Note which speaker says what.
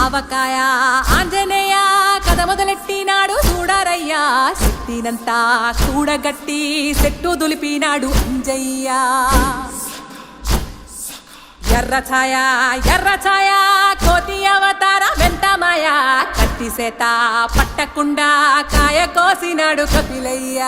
Speaker 1: ఆవకాయ ఆంజనేయ కథ మొదలెట్టినాడు చూడారయ్యా శక్తినంతా కూడగట్టి చెట్టు దులిపినాడు అంజయ్య ఎర్ర ఛాయ కోతి అవతార వెంటమాయ కత్తి సేత పట్టకుండా కాయ కోసినాడు కపిలయ్య